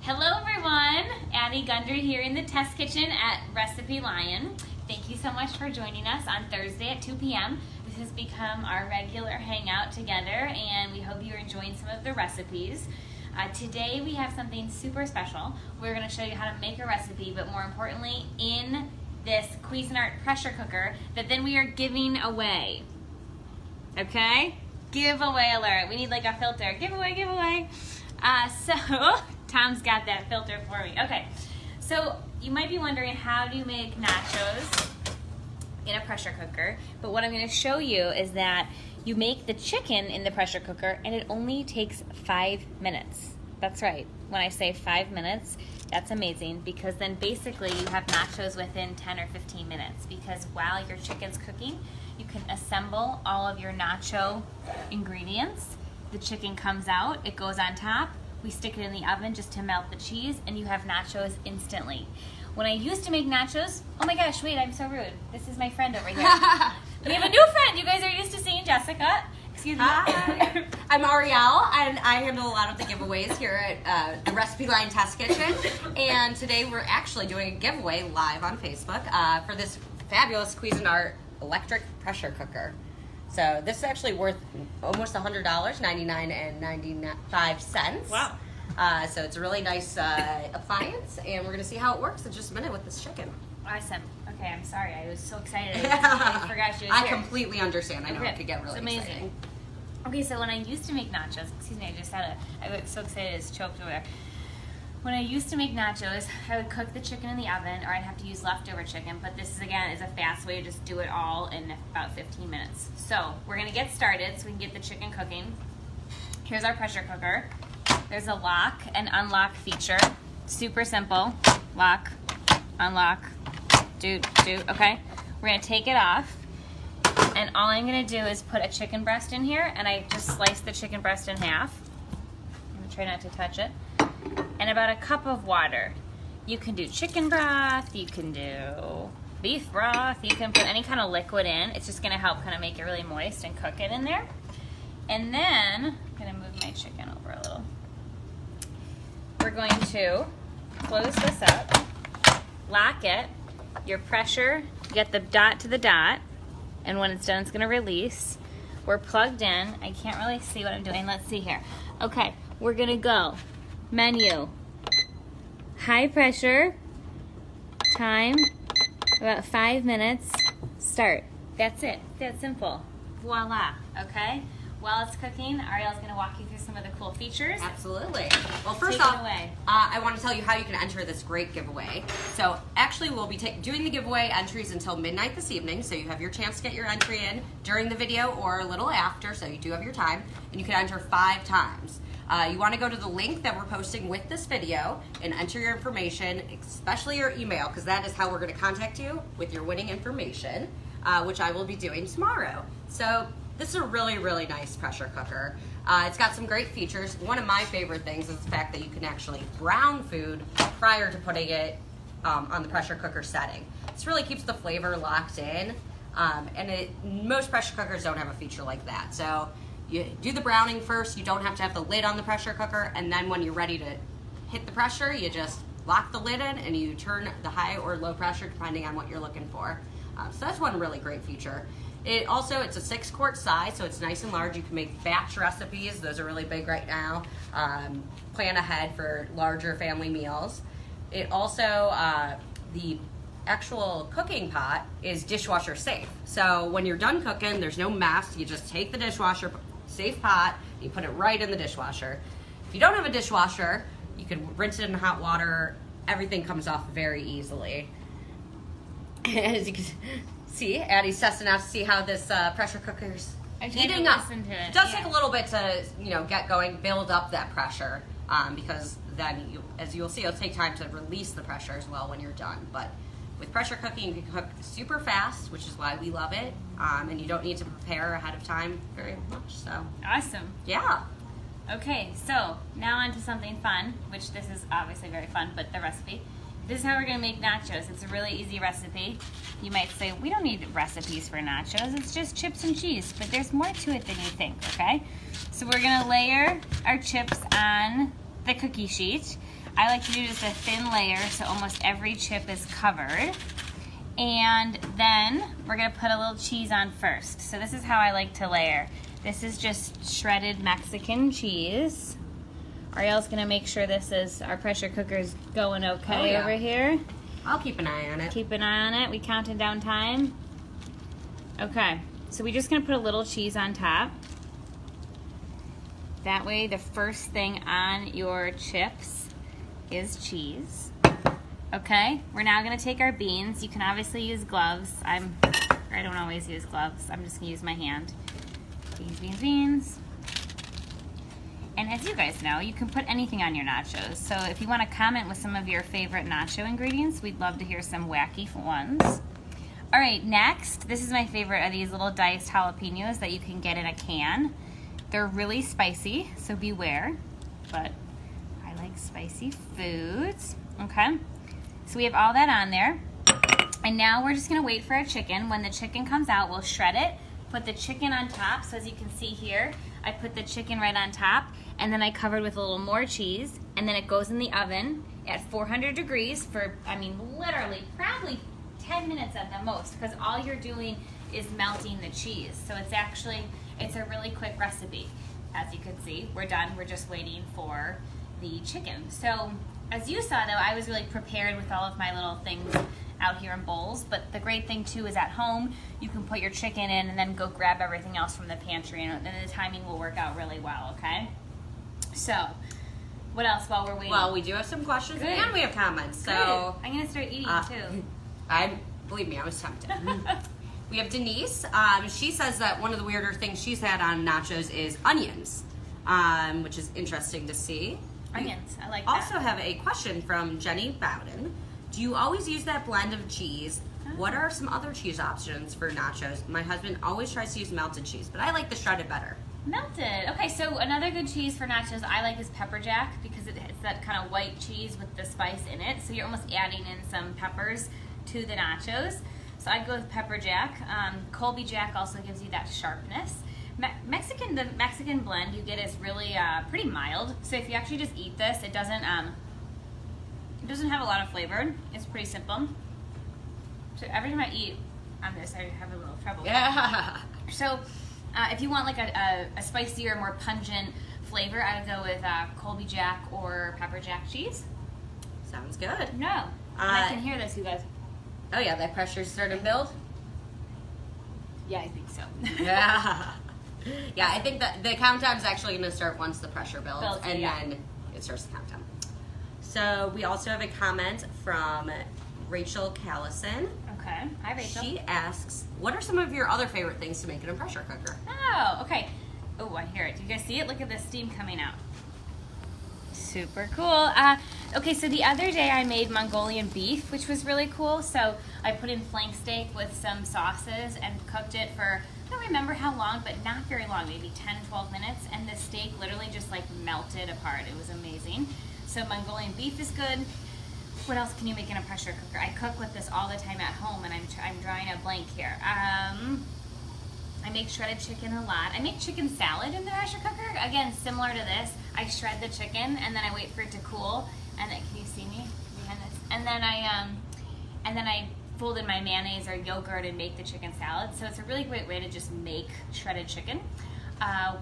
Hello everyone, Addie Gundry here in the test kitchen at RecipeLion. Thank you so much for joining us on Thursday at 2 p.m. This has become our regular hangout together and we hope you're enjoying some of the recipes. Today we have something super special. We're going to show you how to make a recipe, but more importantly in this Cuisinart pressure cooker that then we are giving away. Okay? Giveaway alert. We need like a filter. Giveaway, giveaway. So Tom's got that filter for me. Okay, so you might be wondering, how do you make nachos in a pressure cooker? But what I'm going to show you is that you make the chicken in the pressure cooker and it only takes 5 minutes. That's right. When I say 5 minutes, that's amazing, because then basically you have nachos within 10 or 15 minutes, because while your chicken's cooking, you can assemble all of your nacho ingredients. The chicken comes out, it goes on top, we stick it in the oven just to melt the cheese, and you have nachos instantly. When I used to make nachos, oh my gosh, wait, I'm so rude. This is my friend over here. We have a new friend. You guys are used to seeing Jessica. Excuse me. Hi, I'm Arielle, and I handle a lot of the giveaways here at the RecipeLion Test Kitchen. And today we're actually doing a giveaway live on Facebook for this fabulous Cuisinart electric pressure cooker. So this is actually worth almost $100, $99.95. Wow. So it's a really nice appliance, and we're going to see how it works in just a minute with this chicken. Awesome. Okay, I'm sorry. I was so excited. I forgot she was here. I completely understand. I know it could get really It's amazing. exciting. Okay, so when I used to make nachos, excuse me, I got so excited it's choked over there. When I used to make nachos, I would cook the chicken in the oven, or I'd have to use leftover chicken, but this is, again, is a fast way to just do it all in about 15 minutes. So we're gonna get started so we can get the chicken cooking. Here's our pressure cooker. There's a lock and unlock feature. Super simple. Lock, unlock, do, okay? We're gonna take it off, and all I'm gonna do is put a chicken breast in here, and I just slice the chicken breast in half. I'm gonna try not to touch it. And about a cup of water. You can do chicken broth, you can do beef broth, you can put any kind of liquid in. It's just gonna help kind of make it really moist and cook it in there. And then, I'm gonna move my chicken over a little. We're going to close this up, lock it, your pressure, get the dot to the dot, and when it's done, it's gonna release. We're plugged in. I can't really see what I'm doing. Let's see here. Okay, we're gonna go. Menu, high pressure, time, about 5 minutes, start. That's it, that's simple. Voila, okay? While it's cooking, Arielle's gonna walk you through some of the cool features. Absolutely. Well, first Take it off, away. I want to tell you how you can enter this great giveaway. So actually we'll be doing the giveaway entries until midnight this evening, so you have your chance to get your entry in during the video or a little after, so you do have your time, and you can enter 5 times. You want to go to the link that we're posting with this video and enter your information, especially your email, because that is how we're going to contact you with your winning information, which I will be doing tomorrow. So this is a really, really nice pressure cooker. It's got some great features. One of my favorite things is the fact that you can actually brown food prior to putting it on the pressure cooker setting. This really keeps the flavor locked in, and most pressure cookers don't have a feature like that. So you do the browning first, you don't have to have the lid on the pressure cooker, and then when you're ready to hit the pressure, you just lock the lid in and you turn the high or low pressure depending on what you're looking for. So that's one really great feature. It's a 6-quart size, so it's nice and large. You can make batch recipes, those are really big right now. Plan ahead for larger family meals. It also, the actual cooking pot is dishwasher safe. So when you're done cooking, there's no mess. You just take the dishwasher safe pot, you put it right in the dishwasher. If you don't have a dishwasher, you can rinse it in hot water. Everything comes off very easily. As you can see, Addie's testing out to see how this pressure cooker's heating up. It does take a little bit to get going, build up that pressure, because then, as you'll see, it'll take time to release the pressure as well when you're done. But with pressure cooking, you can cook super fast, which is why we love it, and you don't need to prepare ahead of time very much. So Awesome. Yeah. Okay, so now on to something fun, which this is obviously very fun, but the recipe. This is how we're gonna make nachos. It's a really easy recipe. You might say, we don't need recipes for nachos, it's just chips and cheese, but there's more to it than you think, okay? So we're gonna layer our chips on the cookie sheet. I like to do just a thin layer so almost every chip is covered. And then we're gonna put a little cheese on first. So this is how I like to layer. This is just shredded Mexican cheese. Ariel's gonna make sure our pressure cooker's going okay over here. I'll keep an eye on it. Keep an eye on it. We counting down time. Okay, so we're just gonna put a little cheese on top. That way the first thing on your chips is cheese. Okay, we're now gonna take our beans. You can obviously use gloves. I don't always use gloves. I'm just gonna use my hand. Beans, beans, beans. And as you guys know, you can put anything on your nachos. So if you wanna comment with some of your favorite nacho ingredients, we'd love to hear some wacky ones. All right, next, this is my favorite of these little diced jalapenos that you can get in a can. They're really spicy, so beware, but I like spicy foods, okay? So we have all that on there. And now we're just gonna wait for our chicken. When the chicken comes out, we'll shred it, put the chicken on top. So as you can see here, I put the chicken right on top, and then I covered with a little more cheese, and then it goes in the oven at 400 degrees for, I mean, literally, probably 10 minutes at the most, because all you're doing is melting the cheese. So it's a really quick recipe. As you can see, we're done. We're just waiting for the chicken. So as you saw though, I was really prepared with all of my little things out here in bowls, but the great thing too is at home, you can put your chicken in and then go grab everything else from the pantry, and then the timing will work out really well, okay? So, what else while we're waiting? Well, we do have some questions and we have comments, so. Good. I'm gonna start eating too. Believe me, I was tempted. We have Denise. She says that one of the weirder things she's had on nachos is onions, which is interesting to see. Onions, I like We that. also have a question from Jenny Bowden. Do you always use that blend of cheese? What are some other cheese options for nachos? My husband always tries to use melted cheese, but I like the shredded better. Melted. Okay, so another good cheese for nachos I like is pepper jack, because it's that kind of white cheese with the spice in it. So you're almost adding in some peppers to the nachos. So I'd go with pepper jack. Colby jack also gives you that sharpness. The Mexican blend you get is really pretty mild. So if you actually just eat this, it doesn't have a lot of flavor. It's pretty simple. So every time I eat on this, I have a little trouble. Yeah. So if you want like a spicier, more pungent flavor, I would go with Colby jack or pepper jack cheese. Sounds good. No. I can hear this, you guys. Oh yeah, that pressure's starting to build? Yeah, I think so. Yeah. Yeah, I think that the countdown's actually going to start once the pressure builds, and yeah. then it starts the countdown. So we also have a comment from Rachel Callison. Okay. Hi, Rachel. She asks, what are some of your other favorite things to make in a pressure cooker? Oh, okay. Oh, I hear it. Do you guys see it? Look at the steam coming out. Super cool. Okay, so the other day I made Mongolian beef, which was really cool. So I put in flank steak with some sauces and cooked it for, I don't remember how long, but not very long, maybe 10, 12 minutes. And the steak literally just like melted apart. It was amazing. So Mongolian beef is good. What else can you make in a pressure cooker? I cook with this all the time at home, and I'm drawing a blank here. I make shredded chicken a lot. I make chicken salad in the pressure cooker. Again, similar to this. I shred the chicken and then I wait for it to cool. And then, can you see me behind this? And then I fold in my mayonnaise or yogurt and make the chicken salad. So it's a really great way to just make shredded chicken.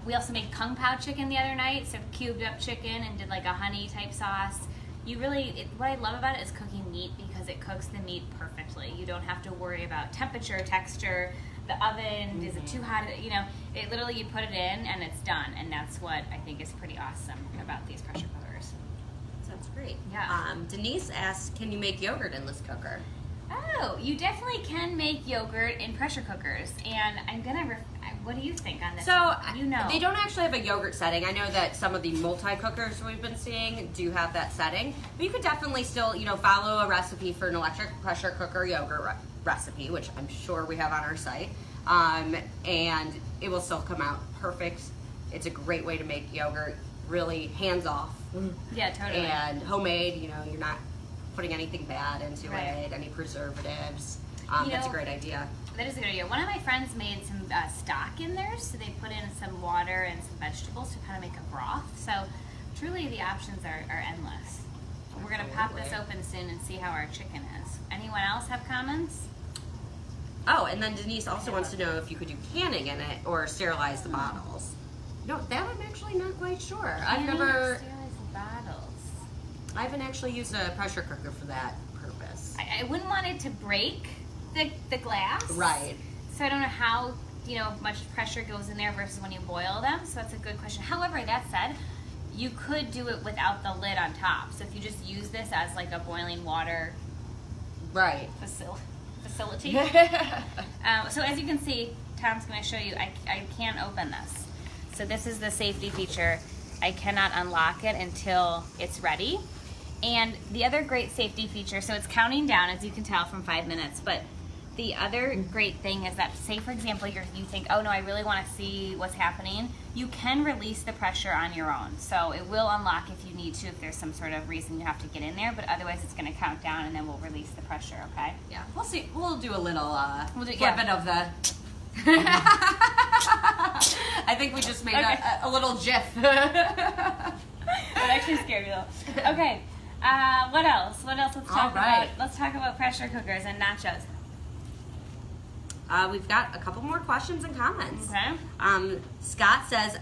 We also made kung pao chicken the other night, so cubed up chicken and did like a honey type sauce. What I love about it is cooking meat, because it cooks the meat perfectly. You don't have to worry about temperature, texture, the oven, is it too hot? You know, it literally, you put it in and it's done. And that's what I think is pretty awesome about these pressure cookers. Sounds great. Yeah. Denise asks, can you make yogurt in this cooker? Oh, you definitely can make yogurt in pressure cookers. And what do you think on this? So, they don't actually have a yogurt setting. I know that some of the multi-cookers we've been seeing do have that setting. But you could definitely still, follow a recipe for an electric pressure cooker yogurt recipe, which I'm sure we have on our site. And it will still come out perfect. It's a great way to make yogurt, really hands-off. Yeah, totally. And homemade, you're not putting anything bad into it, any preservatives. That's a great idea. That is a good idea. One of my friends made some stock in there, so they put in some water and some vegetables to kind of make a broth. So truly the options are endless. We're gonna pop this open soon and see how our chicken is. Anyone else have comments? Oh, and then Denise also wants to know if you could do canning in it or sterilize the bottles. No, that I'm actually not quite sure. I've never. Sterilize the bottles. I haven't actually used a pressure cooker for that purpose. I wouldn't want it to break the glass. Right. So I don't know how much pressure goes in there versus when you boil them. So that's a good question. However, that said, you could do it without the lid on top. So if you just use this as like a boiling water Right. facility. So as you can see, Tom's going to show you, I can't open this. So this is the safety feature. I cannot unlock it until it's ready. And the other great safety feature, so it's counting down, as you can tell, from 5 minutes, but the other great thing is that, say for example, you think, oh no, I really want to see what's happening, you can release the pressure on your own. So it will unlock if you need to, if there's some sort of reason you have to get in there, but otherwise it's going to count down and then we'll release the pressure, okay? Yeah, we'll see. We'll do a little flipping yeah. of the... I think we just made a little gif. That actually scared me a little. Okay, what else? Let's talk about pressure cookers and nachos. We've got a couple more questions and comments. Okay. Scott says,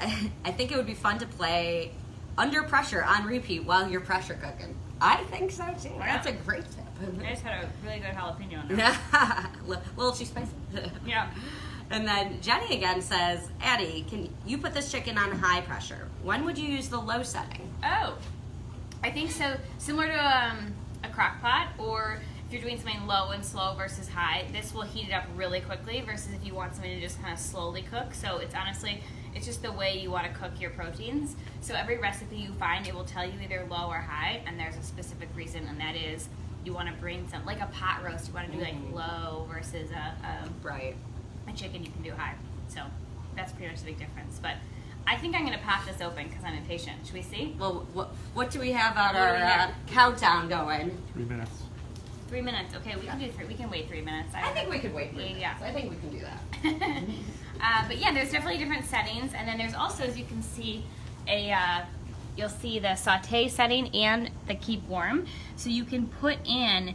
I think it would be fun to play Under Pressure on repeat while you're pressure cooking. I think so too. Yeah. That's a great tip. I just had a really good jalapeno on there. Little too spicy. Yeah. And then Jenny again says, Addie, can you put this chicken on high pressure? When would you use the low setting? Oh, I think so. Similar to a crock pot, or if you're doing something low and slow versus high, this will heat it up really quickly versus if you want something to just kind of slowly cook. So it's honestly, it's just the way you want to cook your proteins. So every recipe you find, it will tell you either low or high, and there's a specific reason, and that is you want to bring some, like a pot roast, you want to do like low versus right. a chicken you can do high. So that's pretty much the big difference. But I think I'm going to pop this open because I'm impatient. Should we see? Well, what do we have on our countdown going? 3 minutes. 3 minutes. Okay, we can do 3. We can wait 3 minutes. I think we could wait 3 minutes. Yeah. I think we can do that. But yeah, there's definitely different settings. And then there's also, as you can see, you'll see the saute setting and the keep warm. So you can put in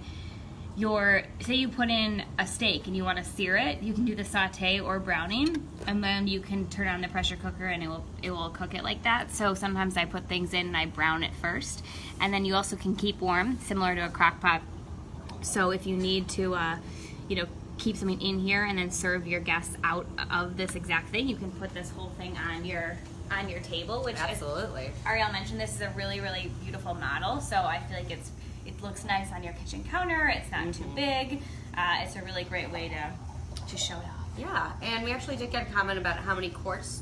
say you put in a steak and you want to sear it, you can do the saute or browning, and then you can turn on the pressure cooker and it will cook it like that. So sometimes I put things in and I brown it first, and then you also can keep warm, similar to a crock pot. So if you need to keep something in here and then serve your guests out of this exact thing, you can put this whole thing on your table, which absolutely. Ariel mentioned, this is a really, really beautiful model, so I feel like it looks nice on your kitchen counter. It's not too big. It's a really great way to show it off. Yeah, and we actually did get a comment about how many quarts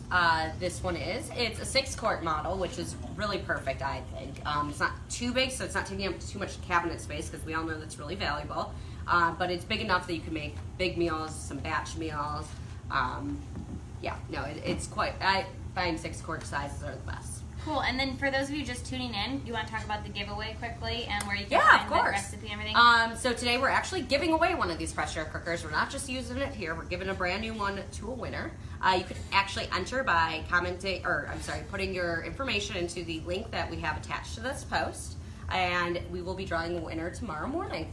this one is. It's a 6-quart model, which is really perfect, I think. It's not too big, so it's not taking up too much cabinet space, because we all know that's really valuable. But it's big enough that you can make big meals, some batch meals. It's quite, I find 6-quart sizes are the best. Cool, and then for those of you just tuning in, you want to talk about the giveaway quickly and where you can Yeah, find of course. the recipe and everything? So today we're actually giving away one of these pressure cookers. We're not just using it here. We're giving a brand new one to a winner. You could actually enter by putting your information into the link that we have attached to this post, and we will be drawing the winner tomorrow morning.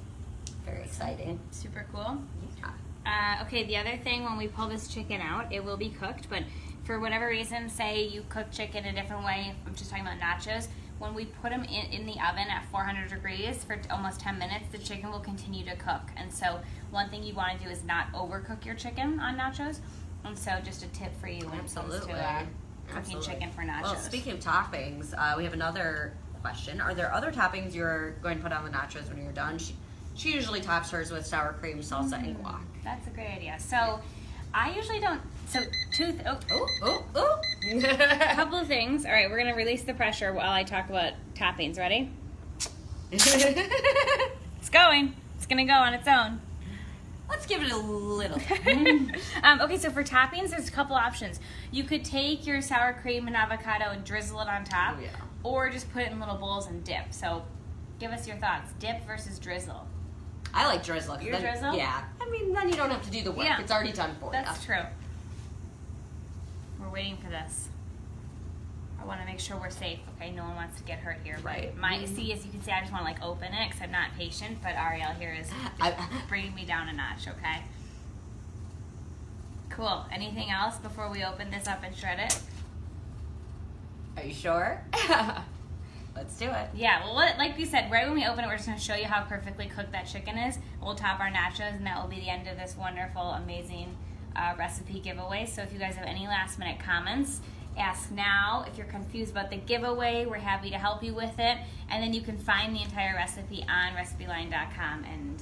Very exciting. Super cool. Yeah. Okay, the other thing, when we pull this chicken out, it will be cooked, but for whatever reason, say you cook chicken a different way, I'm just talking about nachos, when we put them in the oven at 400 degrees for almost 10 minutes, the chicken will continue to cook. And so one thing you want to do is not overcook your chicken on nachos. And so just a tip for you when it comes to cooking chicken for nachos. Well, speaking of toppings, we have another question. Are there other toppings you're going to put on the nachos when you're done? She usually tops hers with sour cream, salsa, and guac. That's a great idea. So I usually don't. So a couple of things. All right, we're gonna release the pressure while I talk about toppings. Ready? It's going. It's gonna go on its own. Let's give it a little. Okay, so for toppings, there's a couple options. You could take your sour cream and avocado and drizzle it on top, or just put it in little bowls and dip. So give us your thoughts. Dip versus drizzle. I like drizzle. Your drizzle? Yeah. I mean, then you don't have to do the work. Yeah. It's already done for you. That's true. We're waiting for this. I want to make sure we're safe, okay? No one wants to get hurt here. Right. See, as you can see, I just want to like open it because I'm not patient, but Ariel here is bringing me down a notch, okay? Cool. Anything else before we open this up and shred it? Are you sure? Let's do it. Yeah, well, like we said, right when we open it, we're just going to show you how perfectly cooked that chicken is. We'll top our nachos, and that will be the end of this wonderful, amazing recipe giveaway. So if you guys have any last-minute comments, ask now. If you're confused about the giveaway, we're happy to help you with it. And then you can find the entire recipe on RecipeLion.com, and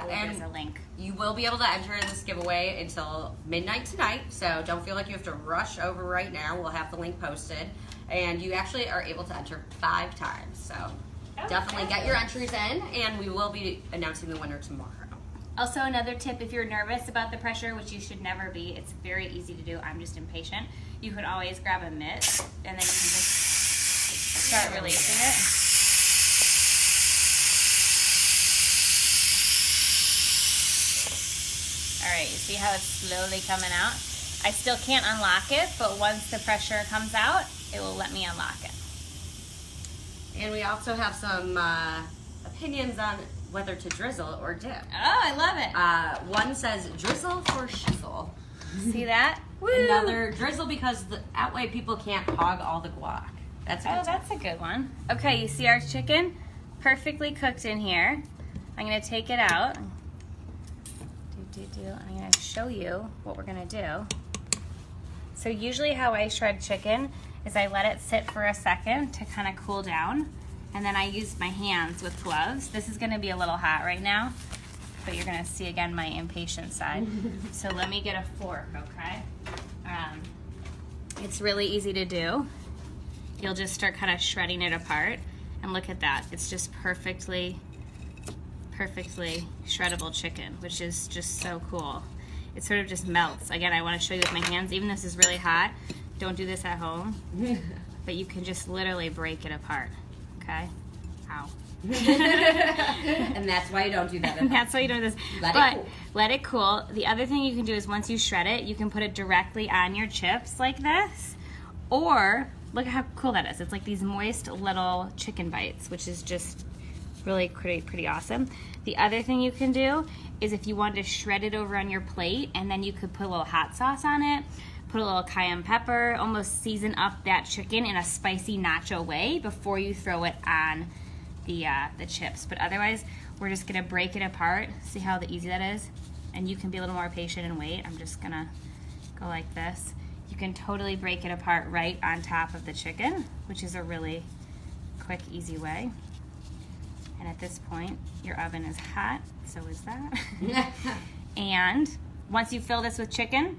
there's a link. You will be able to enter in this giveaway until midnight tonight, so don't feel like you have to rush over right now. We'll have the link posted. And you actually are able to enter 5 times. So definitely get your entries in, and we will be announcing the winner tomorrow. Also, another tip, if you're nervous about the pressure, which you should never be, it's very easy to do. I'm just impatient. You could always grab a mitt, and then you can just start releasing it. All right, you see how it's slowly coming out? I still can't unlock it, but once the pressure comes out, it will let me unlock it. And we also have some opinions on whether to drizzle or dip. Oh, I love it. One says drizzle for shizzle. See that? Woo! Another drizzle because that way people can't hog all the guac. That's a good tip. That's a good one. Okay, you see our chicken? Perfectly cooked in here. I'm going to take it out. I'm going to show you what we're going to do. So usually how I shred chicken is I let it sit for a second to kind of cool down, and then I use my hands with gloves. This is going to be a little hot right now, but you're going to see again my impatient side. So let me get a fork, okay? It's really easy to do. You'll just start kind of shredding it apart, and look at that. It's just perfectly shreddable chicken, which is just so cool. It sort of just melts. Again, I want to show you with my hands. Even this is really hot. Don't do this at home. But you can just literally break it apart. Okay? Ow. And that's why you don't do that. And that's why you don't do this. Let it cool. The other thing you can do is once you shred it, you can put it directly on your chips like this. Or, look at how cool that is. It's like these moist little chicken bites, which is just really pretty awesome. The other thing you can do is if you want to shred it over on your plate, and then you could put a little hot sauce on it, put a little cayenne pepper, almost season up that chicken in a spicy nacho way before you throw it on the chips. But otherwise, we're just gonna break it apart. See how easy that is? And you can be a little more patient and wait. I'm just gonna go like this. You can totally break it apart right on top of the chicken, which is a really quick, easy way. And at this point, your oven is hot, so is that. And once you fill this with chicken,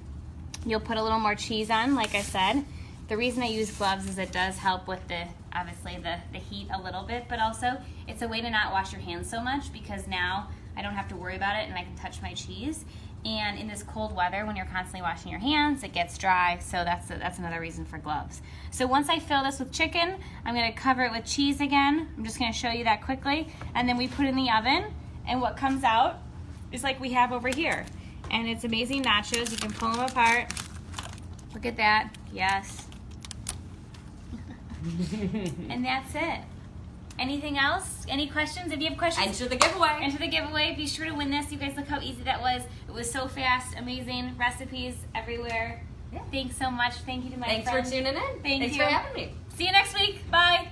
you'll put a little more cheese on, like I said. The reason I use gloves is it does help with obviously the heat a little bit, but also it's a way to not wash your hands so much, because now I don't have to worry about it and I can touch my cheese. And in this cold weather, when you're constantly washing your hands, it gets dry, so that's another reason for gloves. So once I fill this with chicken, I'm gonna cover it with cheese again. I'm just gonna show you that quickly. And then we put it in the oven, and what comes out is like we have over here. And it's amazing nachos. You can pull them apart. Look at that, yes. And that's it. Anything else? Any questions? If you have questions, enter the giveaway. Enter the giveaway. Be sure to win this. You guys, look how easy that was. It was so fast. Amazing recipes everywhere. Yeah. Thanks so much. Thank you to my friends. Thanks for tuning in. Thanks for having me. See you next week. Bye.